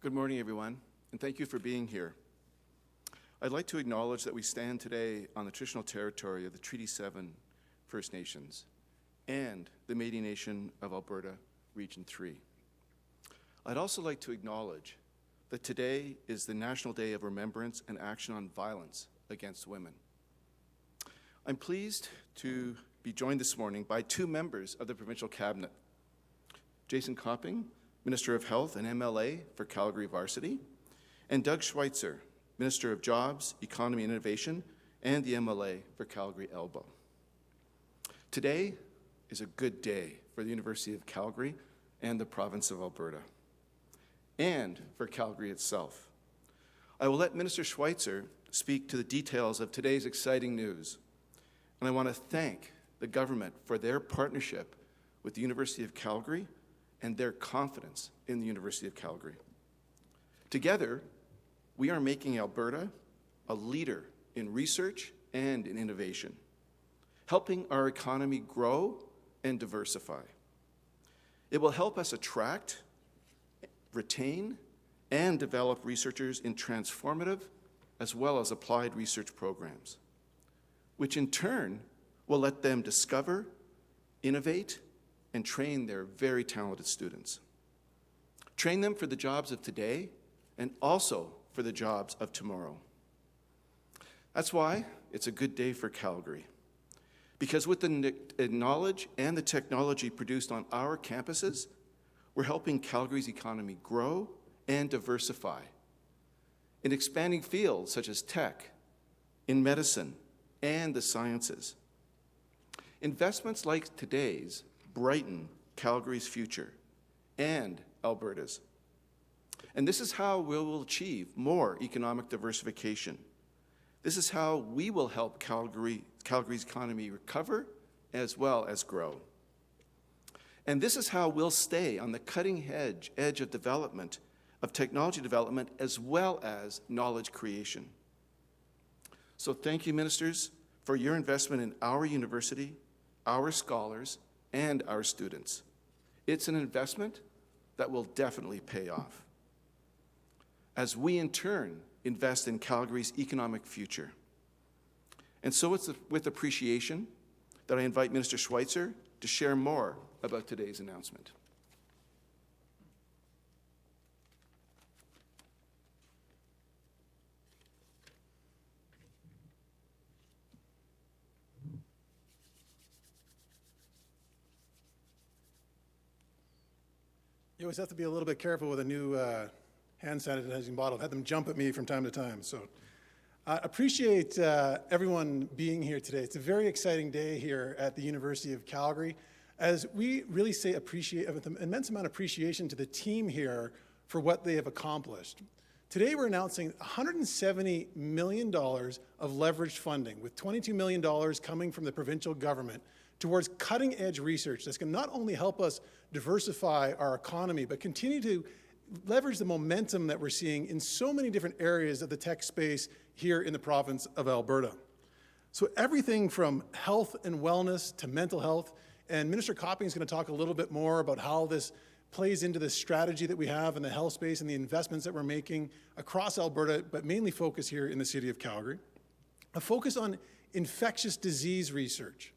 Good morning, everyone, and thank you for being here. I'd like to acknowledge that we stand today on the traditional territory of the Treaty 7 First Nations and the Métis Nation of Alberta, Region 3. I'd also like to acknowledge that today is the National Day of Remembrance and Action on Violence Against Women. I'm pleased to be joined this morning by two members of the Provincial Cabinet, Jason Copping, Minister of Health and MLA for Calgary Varsity, and Doug Schweitzer, Minister of Jobs, Economy and Innovation, and the MLA for Calgary Elbow. Today is a good day for the University of Calgary and the province of Alberta, and for Calgary itself. I will let Minister Schweitzer speak to the details of today's exciting news, and I want to thank the government for their partnership with the University of Calgary and their confidence in the University of Calgary. Together, we are making Alberta a leader in research and in innovation, helping our economy grow and diversify. It will help us attract, retain, and develop researchers in transformative as well as applied research programs, which in turn will let them discover, innovate, and train their very talented students. Train them for the jobs of today and also for the jobs of tomorrow. That's why it's a good day for Calgary. Because with the knowledge and the technology produced on our campuses, we're helping Calgary's economy grow and diversify in expanding fields such as tech, in medicine, and the sciences. Investments like today's brighten Calgary's future and Alberta's. And this is how we will achieve more economic diversification. This is how we will help Calgary's economy recover as well as grow. And this is how we'll stay on the cutting edge of development, of technology development, as well as knowledge creation. So thank you, ministers, for your investment in our university, our scholars, and our students. It's an investment that will definitely pay off as we in turn invest in Calgary's economic future. And so it's with appreciation that I invite Minister Schweitzer to share more about today's announcement. You always have to be a little bit careful with a new hand sanitizing bottle. I've had them jump at me from time to time. So I appreciate everyone being here today. It's a very exciting day here at the University of Calgary, as we really say with an immense amount of appreciation to the team here for what they have accomplished. Today we're announcing $170 million of leveraged funding, with $22 million coming from the provincial government towards cutting-edge research that's going to not only help us diversify our economy, but continue to leverage the momentum that we're seeing in so many different areas of the tech space here in the province of Alberta. So everything from health and wellness to mental health, and Minister Copping is going to talk a little bit more about how this plays into the strategy that we have in the health space and the investments that we're making across Alberta, but mainly focus here in the city of Calgary. A focus on infectious disease research,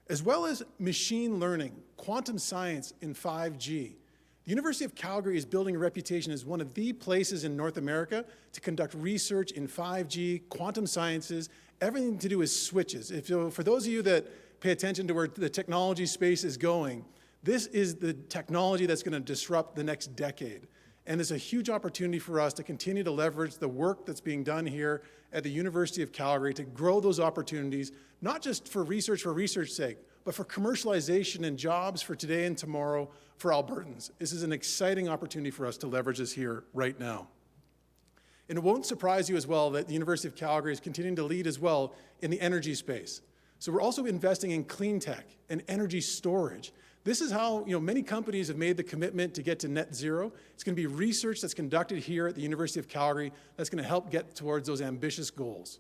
as well as machine learning, quantum science, and 5G. The University of Calgary is building a reputation as one of the places in North America to conduct research in 5G, quantum sciences, everything to do with switches. For those of you that pay attention to where the technology space is going, this is the technology that's going to disrupt the next decade. And it's a huge opportunity for us to continue to leverage the work that's being done here at the University of Calgary to grow those opportunities, not just for research's sake, but for commercialization and jobs for today and tomorrow for Albertans. This is an exciting opportunity for us to leverage this here right now. And it won't surprise you as well that the University of Calgary is continuing to lead as well in the energy space. So we're also investing in clean tech and energy storage. This is how many companies have made the commitment to get to net zero. It's going to be research that's conducted here at the University of Calgary that's going to help get towards those ambitious goals.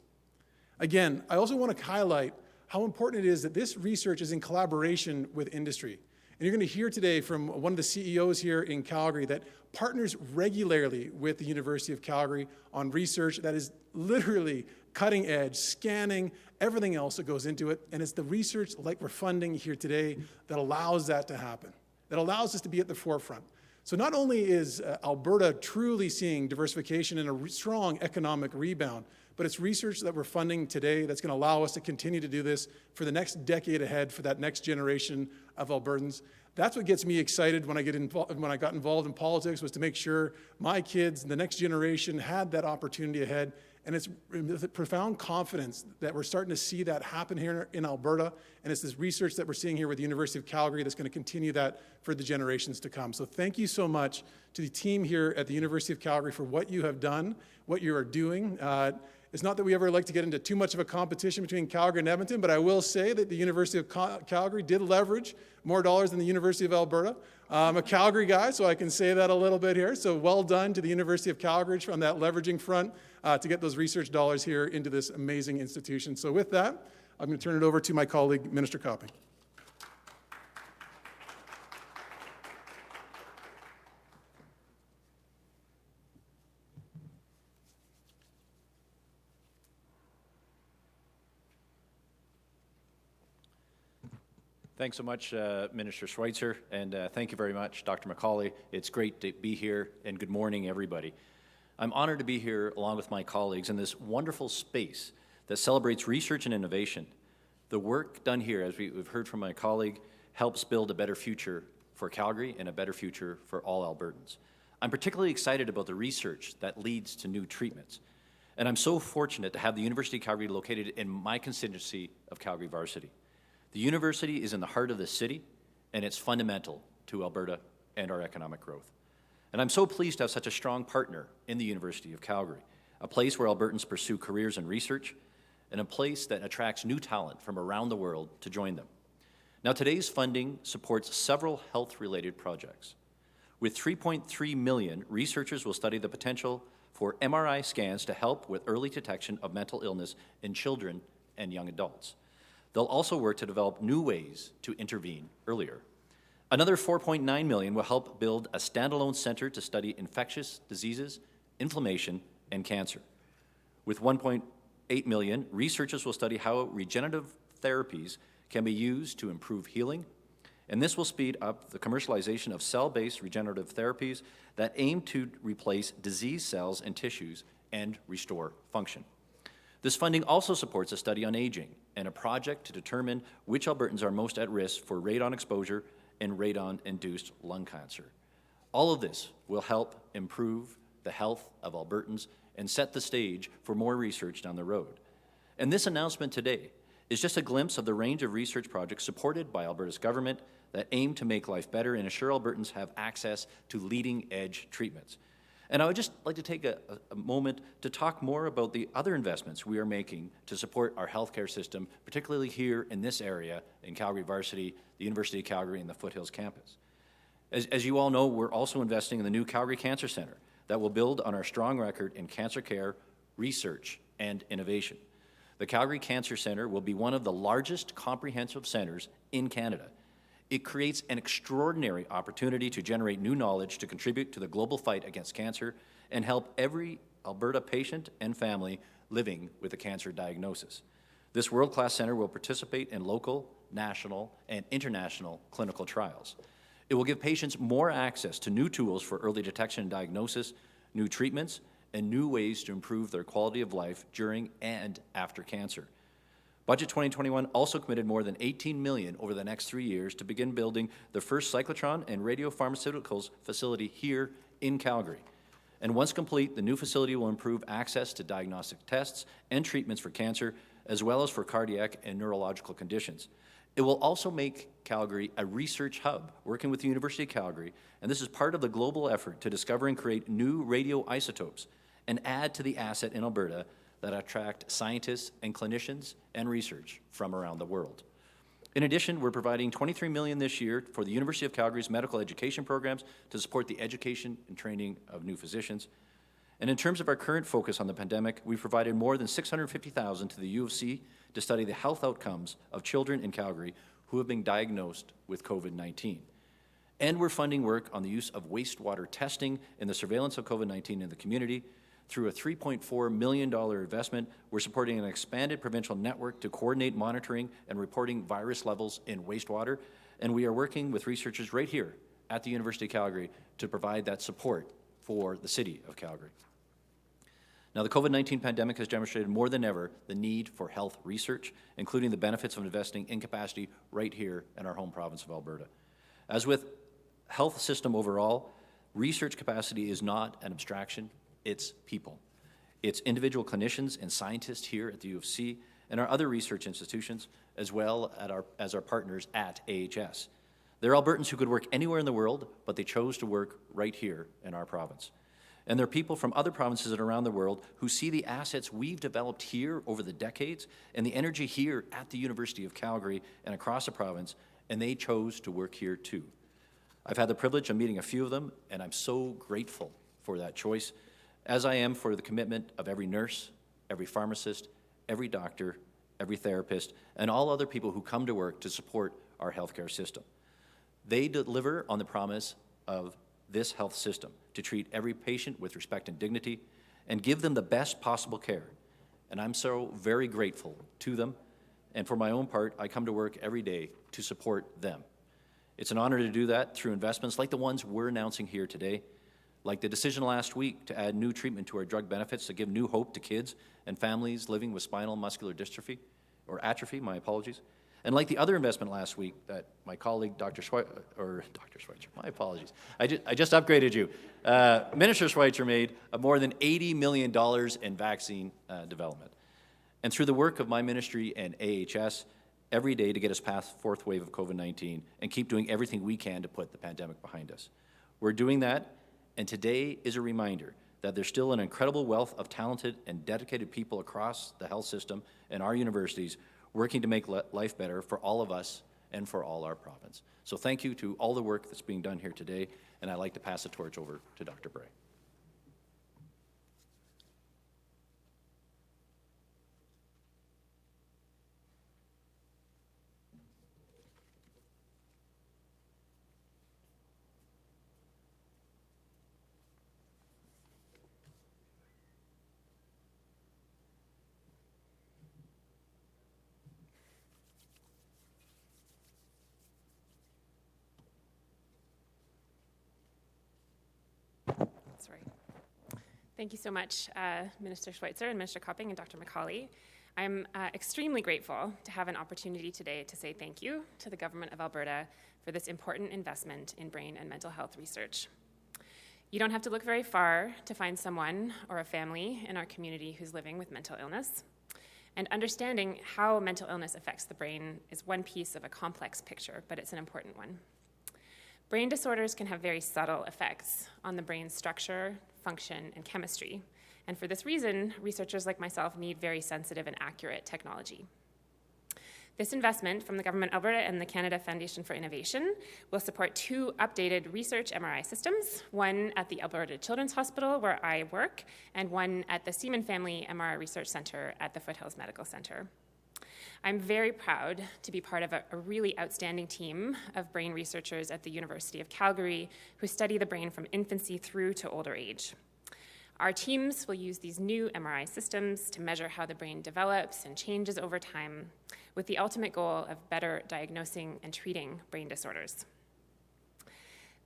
Again, I also want to highlight how important it is that this research is in collaboration with industry. And you're going to hear today from one of the CEOs here in Calgary that partners regularly with the University of Calgary on research that is literally cutting edge, scanning, everything else that goes into it. And it's the research like we're funding here today that allows that to happen, that allows us to be at the forefront. So not only is Alberta truly seeing diversification and a strong economic rebound, but it's research that we're funding today that's going to allow us to continue to do this for the next decade ahead, for that next generation of Albertans. That's what gets me excited when I got involved in politics, was to make sure my kids and the next generation had that opportunity ahead. And it's with profound confidence that we're starting to see that happen here in Alberta. And it's this research that we're seeing here with the University of Calgary that's going to continue that for the generations to come. So thank you so much to the team here at the University of Calgary for what you have done, what you are doing. It's not that we ever like to get into too much of a competition between Calgary and Edmonton, but I will say that the University of Calgary did leverage more dollars than the University of Alberta. I'm a Calgary guy, so I can say that a little bit here. So well done to the University of Calgary on that leveraging front to get those research dollars here into this amazing institution. So with that, I'm going to turn it over to my colleague, Minister Copping. Thanks so much, Minister Schweitzer, and thank you very much, Dr. McCauley. It's great to be here, and good morning, everybody. I'm honored to be here along with my colleagues in this wonderful space that celebrates research and innovation. The work done here, as we've heard from my colleague, helps build a better future for Calgary and a better future for all Albertans. I'm particularly excited about the research that leads to new treatments, and I'm so fortunate to have the University of Calgary located in my constituency of Calgary Varsity. The university is in the heart of the city, and it's fundamental to Alberta and our economic growth. And I'm so pleased to have such a strong partner in the University of Calgary, a place where Albertans pursue careers in research, and a place that attracts new talent from around the world to join them. Now, today's funding supports several health-related projects. With $3.3 million, researchers will study the potential for MRI scans to help with early detection of mental illness in children and young adults. They'll also work to develop new ways to intervene earlier. Another $4.9 million will help build a standalone center to study infectious diseases, inflammation, and cancer. With $1.8 million, researchers will study how regenerative therapies can be used to improve healing, and this will speed up the commercialization of cell-based regenerative therapies that aim to replace diseased cells and tissues and restore function. This funding also supports a study on aging and a project to determine which Albertans are most at risk for radon exposure and radon-induced lung cancer. All of this will help improve the health of Albertans and set the stage for more research down the road. And this announcement today is just a glimpse of the range of research projects supported by Alberta's government that aim to make life better and ensure Albertans have access to leading-edge treatments. And I would just like to take a moment to talk more about the other investments we are making to support our healthcare system, particularly here in this area in Calgary Varsity, the University of Calgary, and the Foothills campus. As you all know, we're also investing in the new Calgary Cancer Centre that will build on our strong record in cancer care, research, and innovation. The Calgary Cancer Centre will be one of the largest comprehensive centres in Canada. It creates an extraordinary opportunity to generate new knowledge to contribute to the global fight against cancer and help every Alberta patient and family living with a cancer diagnosis. This world-class centre will participate in local, national, and international clinical trials. It will give patients more access to new tools for early detection and diagnosis, new treatments, and new ways to improve their quality of life during and after cancer. Budget 2021 also committed more than $18 million over the next 3 years to begin building the first cyclotron and radiopharmaceuticals facility here in Calgary. And once complete, the new facility will improve access to diagnostic tests and treatments for cancer, as well as for cardiac and neurological conditions. It will also make Calgary a research hub, working with the University of Calgary, and this is part of the global effort to discover and create new radioisotopes and add to the asset in Alberta that attract scientists and clinicians and research from around the world. In addition, we're providing $23 million this year for the University of Calgary's medical education programs to support the education and training of new physicians. And in terms of our current focus on the pandemic, we've provided more than $650,000 to the U of C to study the health outcomes of children in Calgary who have been diagnosed with COVID-19. And we're funding work on the use of wastewater testing and the surveillance of COVID-19 in the community. Through a $3.4 million investment, we're supporting an expanded provincial network to coordinate monitoring and reporting virus levels in wastewater. And we are working with researchers right here at the University of Calgary to provide that support for the City of Calgary. Now, the COVID-19 pandemic has demonstrated more than ever the need for health research, including the benefits of investing in capacity right here in our home province of Alberta. As with health system overall, research capacity is not an abstraction, it's people. It's individual clinicians and scientists here at the U of C and our other research institutions, as well as our partners at AHS. They're Albertans who could work anywhere in the world, but they chose to work right here in our province. And there are people from other provinces and around the world who see the assets we've developed here over the decades and the energy here at the University of Calgary and across the province, and they chose to work here too. I've had the privilege of meeting a few of them, and I'm so grateful for that choice, as I am for the commitment of every nurse, every pharmacist, every doctor, every therapist, and all other people who come to work to support our healthcare system. They deliver on the promise of this health system to treat every patient with respect and dignity and give them the best possible care. And I'm so very grateful to them. And for my own part, I come to work every day to support them. It's an honor to do that through investments like the ones we're announcing here today, like the decision last week to add new treatment to our drug benefits to give new hope to kids and families living with spinal muscular dystrophy, or atrophy, my apologies. And like the other investment last week that my colleague, Dr. Schweitzer, my apologies. I just upgraded you. Minister Schweitzer made of more than $80 million in vaccine development. And through the work of my ministry and AHS, every day to get us past the fourth wave of COVID-19 and keep doing everything we can to put the pandemic behind us. We're doing that, and today is a reminder that there's still an incredible wealth of talented and dedicated people across the health system and our universities working to make life better for all of us and for all our province. So thank you to all the work that's being done here today, and I'd like to pass the torch over to Dr. Bray. That's right. Thank you so much, Minister Schweitzer and Minister Copping and Dr. McCauley. I'm extremely grateful to have an opportunity today to say thank you to the Government of Alberta for this important investment in brain and mental health research. You don't have to look very far to find someone or a family in our community who's living with mental illness. And understanding how mental illness affects the brain is one piece of a complex picture, but it's an important one. Brain disorders can have very subtle effects on the brain's structure, function, and chemistry. And for this reason, researchers like myself need very sensitive and accurate technology. This investment from the Government of Alberta and the Canada Foundation for Innovation will support 2 updated research MRI systems, one at the Alberta Children's Hospital, where I work, and one at the Seaman Family MRI Research Centre at the Foothills Medical Centre. I'm very proud to be part of a really outstanding team of brain researchers at the University of Calgary who study the brain from infancy through to older age. Our teams will use these new MRI systems to measure how the brain develops and changes over time, with the ultimate goal of better diagnosing and treating brain disorders.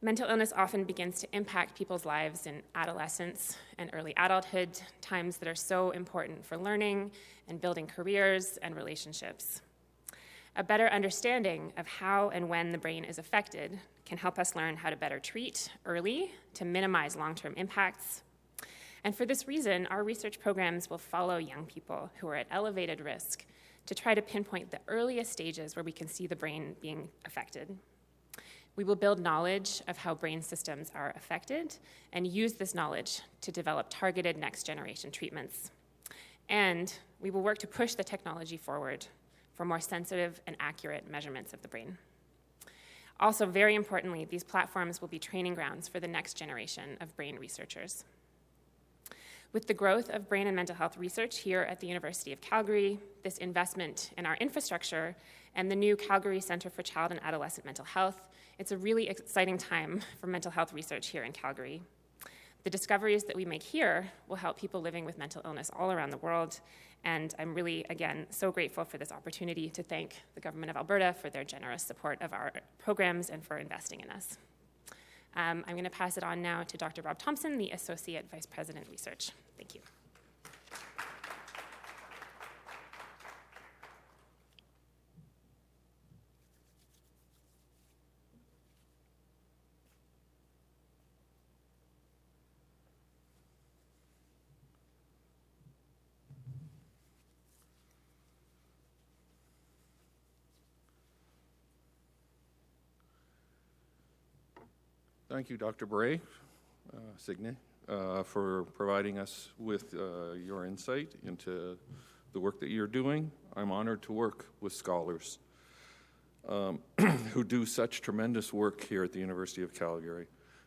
Mental illness often begins to impact people's lives in adolescence and early adulthood, times that are so important for learning and building careers and relationships. A better understanding of how and when the brain is affected can help us learn how to better treat early to minimize long-term impacts. And for this reason, our research programs will follow young people who are at elevated risk to try to pinpoint the earliest stages where we can see the brain being affected. We will build knowledge of how brain systems are affected and use this knowledge to develop targeted next-generation treatments. And we will work to push the technology forward for more sensitive and accurate measurements of the brain. Also, very importantly, these platforms will be training grounds for the next generation of brain researchers. With the growth of brain and mental health research here at the University of Calgary, this investment in our infrastructure, and the new Calgary Centre for Child and Adolescent Mental Health, it's a really exciting time for mental health research here in Calgary. The discoveries that we make here will help people living with mental illness all around the world, and I'm really, again, so grateful for this opportunity to thank the Government of Alberta for their generous support of our programs and for investing in us. I'm going to pass it on now to Dr. Rob Thompson, the Associate Vice President, Research. Thank you. Thank you, Dr. Bray, Signe, for providing us with your insight into the work that you're doing. I'm honored to work with scholars who do such tremendous work here at the University of Calgary.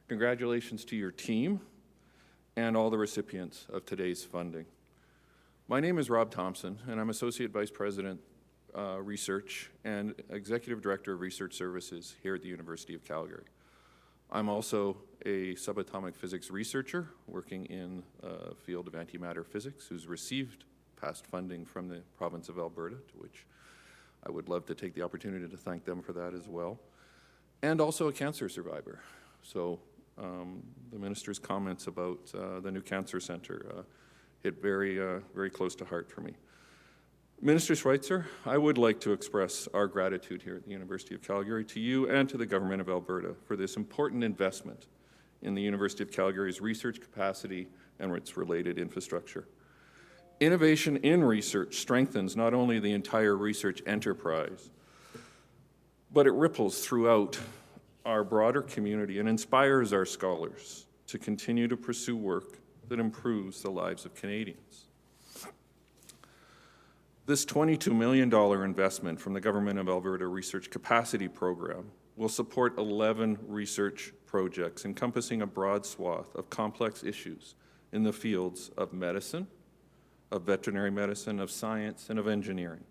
Congratulations to your team and all the recipients of today's funding. My name is Rob Thompson, and I'm Associate Vice President, Research and Executive Director of Research Services here at the University of Calgary. I'm also a subatomic physics researcher working in the field of antimatter physics who's received past funding from the province of Alberta, to which I would love to take the opportunity to thank them for that as well, and also a cancer survivor. So the minister's comments about the new cancer center hit very close to heart for me. Minister Schweitzer, I would like to express our gratitude here at the University of Calgary to you and to the Government of Alberta for this important investment in the University of Calgary's research capacity and its related infrastructure. Innovation in research strengthens not only the entire research enterprise, but it ripples throughout our broader community and inspires our scholars to continue to pursue work that improves the lives of Canadians. This $22 million investment from the Government of Alberta Research Capacity Program will support 11 research projects encompassing a broad swath of complex issues in the fields of medicine, of veterinary medicine, of science, and of engineering.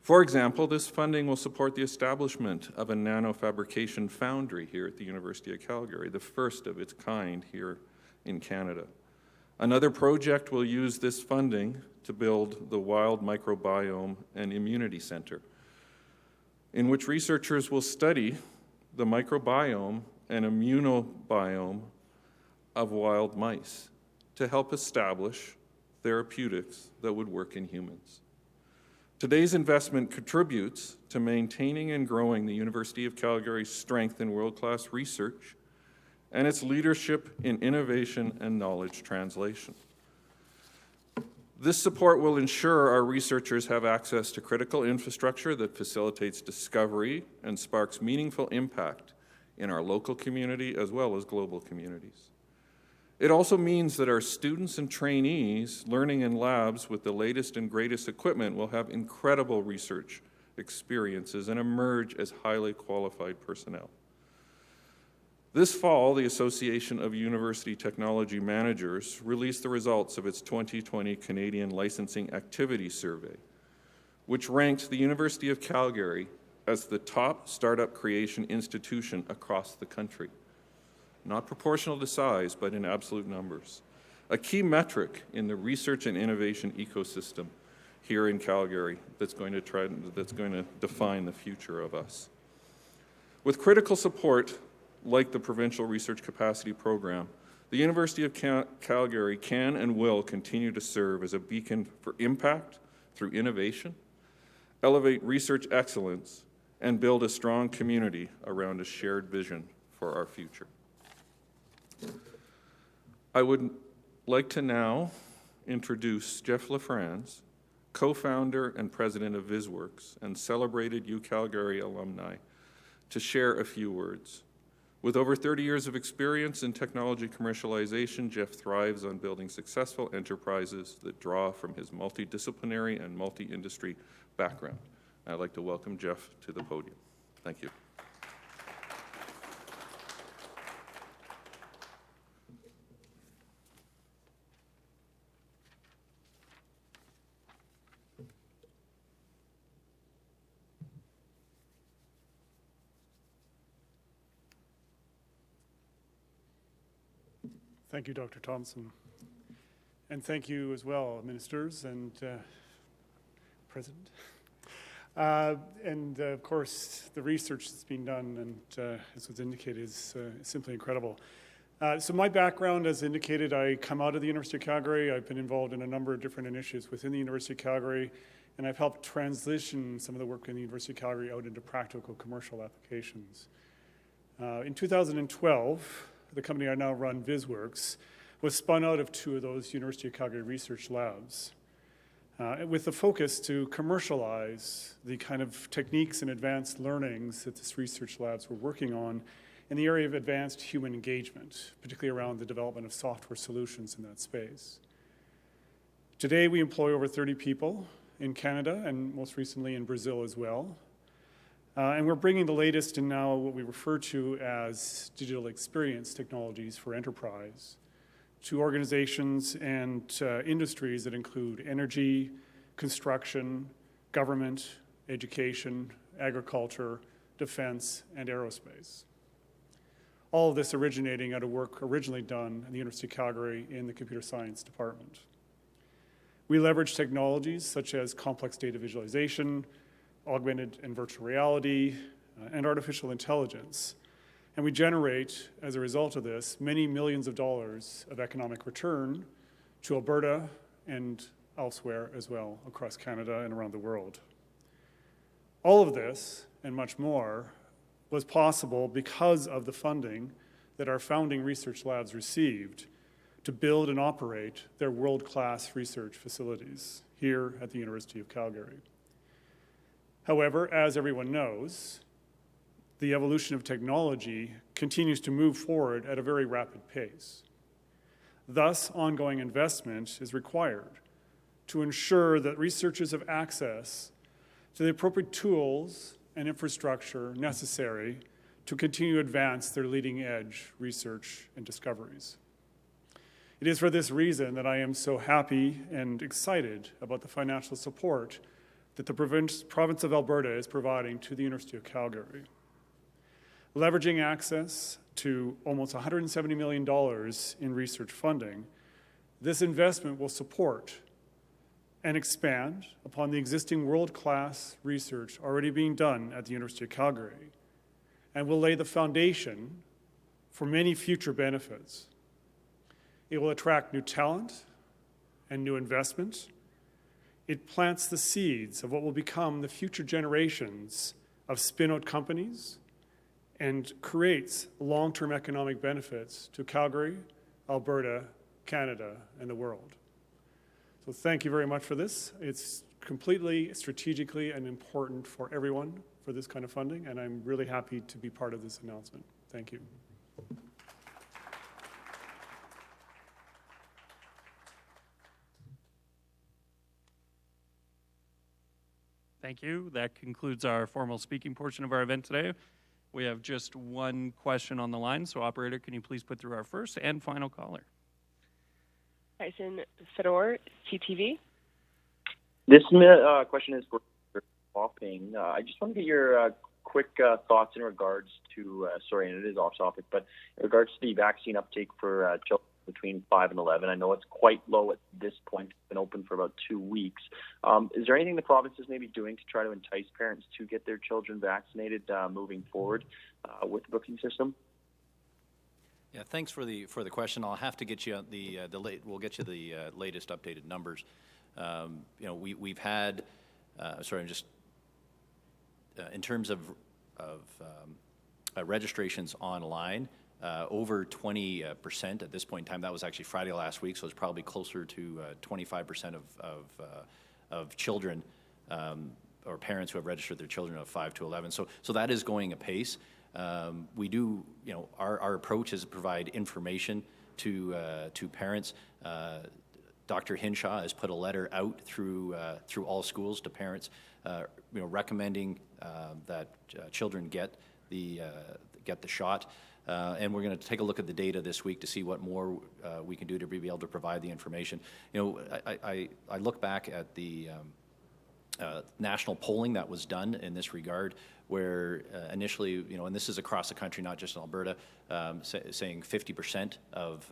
For example, this funding will support the establishment of a nanofabrication foundry here at the University of Calgary, the first of its kind here in Canada. Another project will use this funding to build the Wild Microbiome and Immunity Center, in which researchers will study the microbiome and immunobiome of wild mice to help establish therapeutics that would work in humans. Today's investment contributes to maintaining and growing the University of Calgary's strength in world-class research and its leadership in innovation and knowledge translation. This support will ensure our researchers have access to critical infrastructure that facilitates discovery and sparks meaningful impact in our local community as well as global communities. It also means that our students and trainees learning in labs with the latest and greatest equipment will have incredible research experiences and emerge as highly qualified personnel. This fall, the Association of University Technology Managers released the results of its 2020 Canadian Licensing Activity Survey, which ranked the University of Calgary as the top startup creation institution across the country. Not proportional to size, but in absolute numbers. A key metric in the research and innovation ecosystem here in Calgary that's going to define the future of us. With critical support like the Provincial Research Capacity Program, the University of Calgary can and will continue to serve as a beacon for impact through innovation, elevate research excellence, and build a strong community around a shared vision for our future. I would like to now introduce Jeff LaFrance, co-founder and president of VisWorks and celebrated UCalgary alumni, to share a few words. With over 30 years of experience in technology commercialization, Jeff thrives on building successful enterprises that draw from his multidisciplinary and multi-industry background. I'd like to welcome Jeff to the podium. Thank you. Thank you, Dr. Thompson. And thank you as well, ministers and President. Of course, the research that's been done and as was indicated is simply incredible. So my background, as indicated, I come out of the University of Calgary. I've been involved in a number of different initiatives within the University of Calgary, and I've helped transition some of the work in the University of Calgary out into practical commercial applications. In 2012, the company I now run, VisWorks, was spun out of two of those University of Calgary research labs with the focus to commercialize the kind of techniques and advanced learnings that this research labs were working on in the area of advanced human engagement, particularly around the development of software solutions in that space. Today, we employ over 30 people in Canada and most recently in Brazil as well. And we're bringing the latest in now what we refer to as digital experience technologies for enterprise to organizations and industries that include energy, construction, government, education, agriculture, defense, and aerospace. All of this originating out of work originally done at the University of Calgary in the computer science department. We leverage technologies such as complex data visualization, augmented and virtual reality, and artificial intelligence. And we generate, as a result of this, many millions of dollars of economic return to Alberta and elsewhere as well across Canada and around the world. All of this and much more was possible because of the funding that our founding research labs received to build and operate their world-class research facilities here at the University of Calgary. However, as everyone knows, the evolution of technology continues to move forward at a very rapid pace. Thus, ongoing investment is required to ensure that researchers have access to the appropriate tools and infrastructure necessary to continue to advance their leading-edge research and discoveries. It is for this reason that I am so happy and excited about the financial support that the province of Alberta is providing to the University of Calgary. Leveraging access to almost $170 million in research funding, this investment will support and expand upon the existing world-class research already being done at the University of Calgary, and will lay the foundation for many future benefits. It will attract new talent and new investment. It plants the seeds of what will become the future generations of spin-out companies and creates long-term economic benefits to Calgary, Alberta, Canada, and the world. So thank you very much for this. It's completely strategically and important for everyone for this kind of funding, and I'm really happy to be part of this announcement. Thank you. Thank you. That concludes our formal speaking portion of our event today. We have just one question on the line, so operator, can you please put through our first and final caller? Tyson Fedor, CTV. This question is for Hopping. I just want to get your quick thoughts in regards to, and it is off topic, but in regards to the vaccine uptake for children between 5 and 11. I know it's quite low at this point. It's been open for about 2 weeks. Is there anything the province is maybe doing to try to entice parents to get their children vaccinated moving forward with the booking system? Yeah, thanks for the question. I'll have to get you we'll get you the latest updated numbers. We've had in terms of registrations online. Over 20% at this point in time. That was actually Friday last week, so it's probably closer to 25% of children or parents who have registered their children of 5 to 11. So that is going apace. We do, our approach is to provide information to parents. Dr. Hinshaw has put a letter out through all schools to parents, recommending that children get the shot. And we're going to take a look at the data this week to see what more we can do to be able to provide the information. I look back at the national polling that was done in this regard, where initially, and this is across the country, not just in Alberta, saying 50% of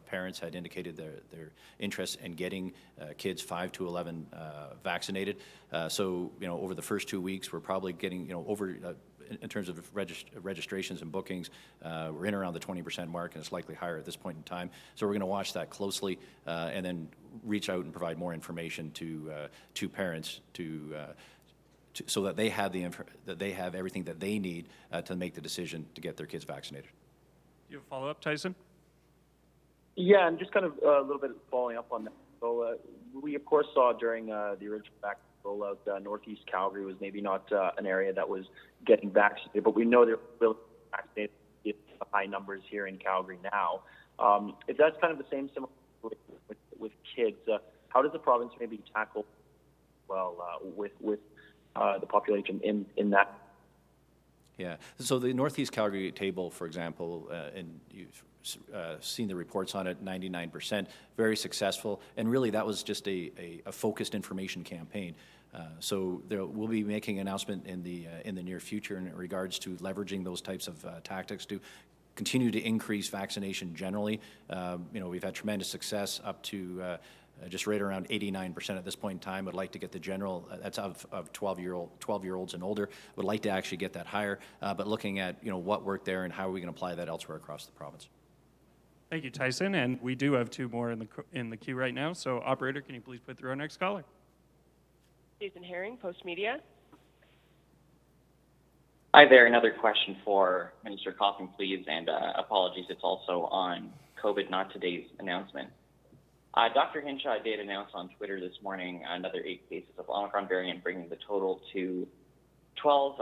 parents had indicated their interest in getting kids 5 to 11 vaccinated. So, over the first 2 weeks, we're probably getting, over in terms of registrations and bookings, we're in around the 20% mark, and it's likely higher at this point in time. So we're going to watch that closely and then reach out and provide more information to parents so that they have everything that they need to make the decision to get their kids vaccinated. Do you have a follow-up, Tyson? Yeah, I'm just kind of a little bit following up on that. So we, of course, saw during the original vaccine rollout, Northeast Calgary was maybe not an area that was getting vaccinated, but we know they're really vaccinated with high numbers here in Calgary now. If that's kind of the same similar with kids, how does the province maybe tackle with the population in that? Yeah. So the Northeast Calgary table, for example, and you've seen the reports on it, 99%, very successful. And really, that was just a focused information campaign. So we'll be making an announcement in the near future in regards to leveraging those types of tactics to continue to increase vaccination generally. We've had tremendous success up to just right around 89% at this point in time. Would like to get the general, that's of 12-year-olds and older, would like to actually get that higher, but looking at what worked there and how are we going to apply that elsewhere across the province. Thank you, Tyson. And we do have 2 more in the queue right now. So, operator, can you please put through our next caller? Jason Herring, Post Media. Hi there. Another question for Minister Copping, please, and apologies, it's also on COVID, not today's announcement. Dr. Hinshaw did announce on Twitter this morning another 8 cases of Omicron variant, bringing the total to 12.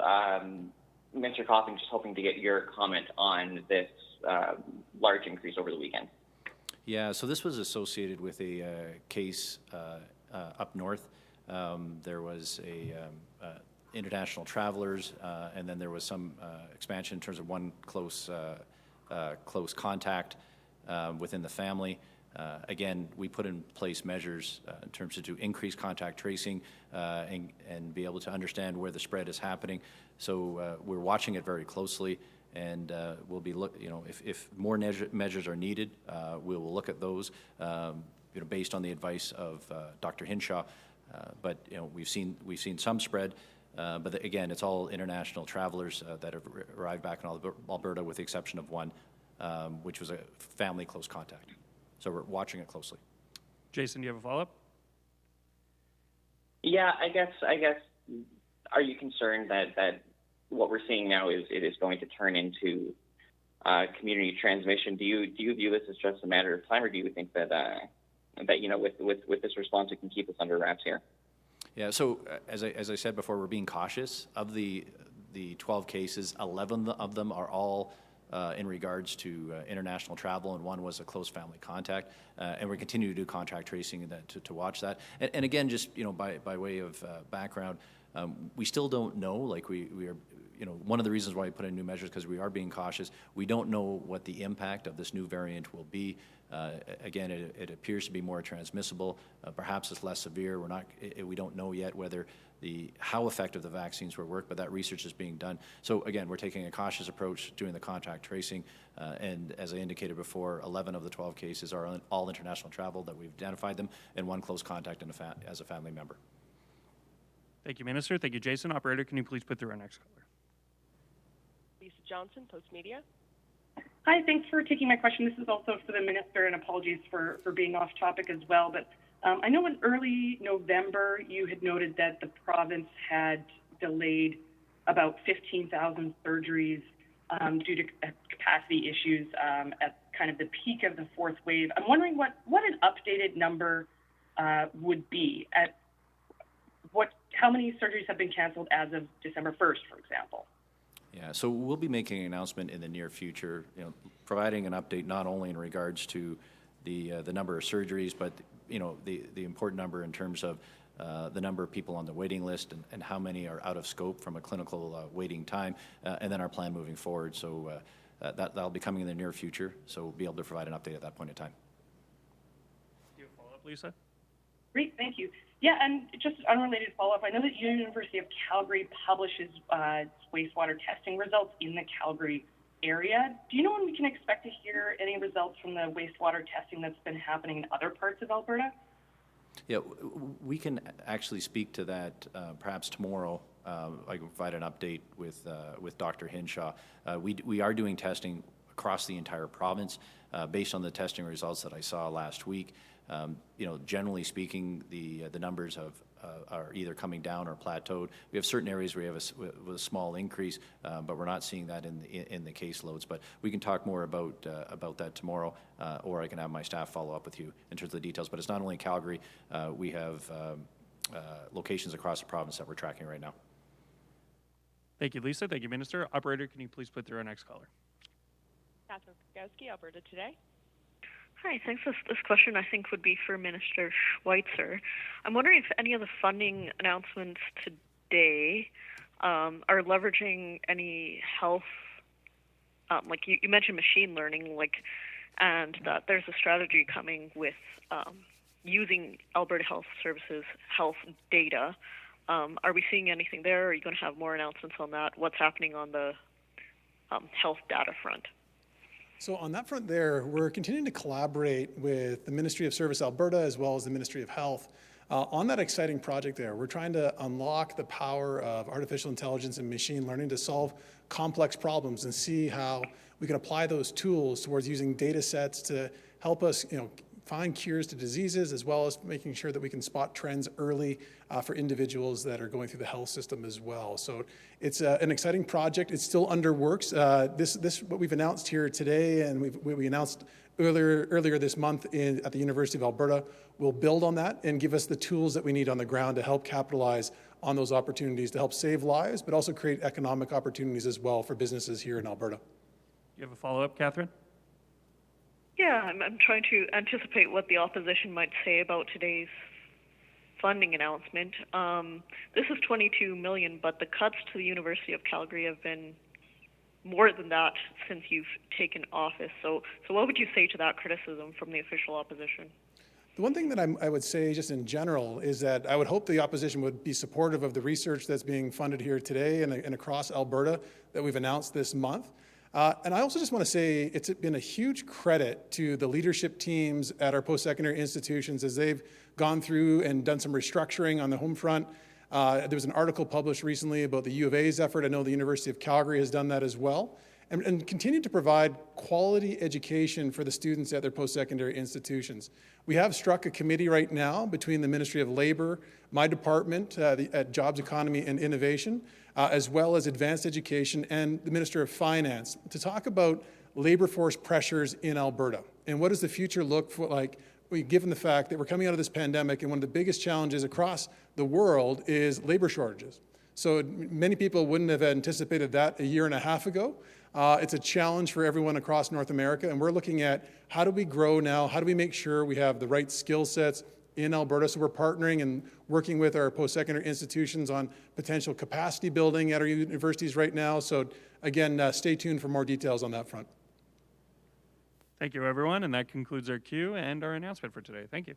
Minister Copping, just hoping to get your comment on this large increase over the weekend. Yeah, so this was associated with a case up north. There was international travelers, and then there was some expansion in terms of one close contact within the family. Again, we put in place measures in terms of to increase contact tracing and be able to understand where the spread is happening. So we're watching it very closely, and we'll be if more measures are needed, we will look at those. Based on the advice of Dr. Hinshaw. But we've seen some spread, but again, it's all international travelers that have arrived back in Alberta, with the exception of one, which was a family close contact. So we're watching it closely. Jason, do you have a follow-up? Yeah, I guess. Are you concerned that what we're seeing now is going to turn into community transmission? Do you view this as just a matter of time, or do you think that with this response, it can keep us under wraps here? Yeah. So as I said before, we're being cautious. Of the 12 cases, 11 of them are all in regards to international travel, and one was a close family contact. And we continue to do contact tracing to watch that. And again, just by way of background, we still don't know. Like we are. One of the reasons why we put in new measures because we are being cautious. We don't know what the impact of this new variant will be. Again, it appears to be more transmissible. Perhaps it's less severe. We don't know yet whether how effective the vaccines will work, but that research is being done. So again, we're taking a cautious approach doing the contact tracing. And as I indicated before, 11 of the 12 cases are all international travel that we've identified them, and one close contact as a family member. Thank you, Minister. Thank you, Jason. Operator, can you please put through our next caller? Lisa Johnson, Post Media. Hi, thanks for taking my question. This is also for the Minister, and apologies for being off topic as well. But I know in early November, you had noted that the province had delayed about 15,000 surgeries due to capacity issues at kind of the peak of the 4th wave. I'm wondering what an updated number would be. How many surgeries have been canceled as of December 1st, for example? Yeah, so we'll be making an announcement in the near future, providing an update not only in regards to the number of surgeries, but the important number in terms of the number of people on the waiting list and how many are out of scope from a clinical waiting time, and then our plan moving forward. So that'll be coming in the near future. So we'll be able to provide an update at that point in time. Do you have a follow-up, Lisa? Great, thank you. Yeah, and just an unrelated follow-up. I know that University of Calgary publishes wastewater testing results in the Calgary area. Do you know when we can expect to hear any results from the wastewater testing that's been happening in other parts of Alberta? Yeah, we can actually speak to that perhaps tomorrow. I can provide an update with Dr. Hinshaw. We are doing testing across the entire province based on the testing results that I saw last week. Generally speaking, the numbers are either coming down or plateaued. We have certain areas where we have a small increase, but we're not seeing that in the caseloads. But we can talk more about that tomorrow, or I can have my staff follow up with you in terms of the details. But it's not only Calgary. We have locations across the province that we're tracking right now. Thank you, Lisa. Thank you, Minister. Operator, can you please put through our next caller? Catherine Pogowski, Alberta Today. Hi, thanks. This question I think would be for Minister Schweitzer. I'm wondering if any of the funding announcements today are leveraging any health, like you mentioned machine learning, and that there's a strategy coming with using Alberta Health Services health data. Are we seeing anything there? Are you going to have more announcements on that? What's happening on the health data front? So on that front there, we're continuing to collaborate with the Ministry of Service Alberta as well as the Ministry of Health on that exciting project there. We're trying to unlock the power of artificial intelligence and machine learning to solve complex problems and see how we can apply those tools towards using data sets to help us, find cures to diseases, as well as making sure that we can spot trends early for individuals that are going through the health system as well. So it's an exciting project. It's still under works. This what we've announced here today, and we announced earlier this month at the University of Alberta, will build on that and give us the tools that we need on the ground to help capitalize on those opportunities to help save lives, but also create economic opportunities as well for businesses here in Alberta. You have a follow-up, Catherine? Yeah, I'm trying to anticipate what the opposition might say about today's funding announcement. This is $22 million, but the cuts to the University of Calgary have been more than that since you've taken office. So what would you say to that criticism from the official opposition? The one thing that I would say just in general is that I would hope the opposition would be supportive of the research that's being funded here today and across Alberta that we've announced this month. And I also just want to say it's been a huge credit to the leadership teams at our post-secondary institutions as they've gone through and done some restructuring on the home front. There was an article published recently about the U of A's effort. I know the University of Calgary has done that as well. And continue to provide quality education for the students at their post-secondary institutions. We have struck a committee right now between the Ministry of Labour, my department at Jobs, Economy and Innovation, as well as Advanced Education and the Minister of Finance to talk about labor force pressures in Alberta. And what does the future look like given the fact that we're coming out of this pandemic and one of the biggest challenges across the world is labor shortages. So many people wouldn't have anticipated that a year and a half ago. It's a challenge for everyone across North America, and we're looking at how do we grow now, how do we make sure we have the right skill sets in Alberta. So we're partnering and working with our post-secondary institutions on potential capacity building at our universities right now. So again, stay tuned for more details on that front. Thank you, everyone, and that concludes our queue and our announcement for today. Thank you.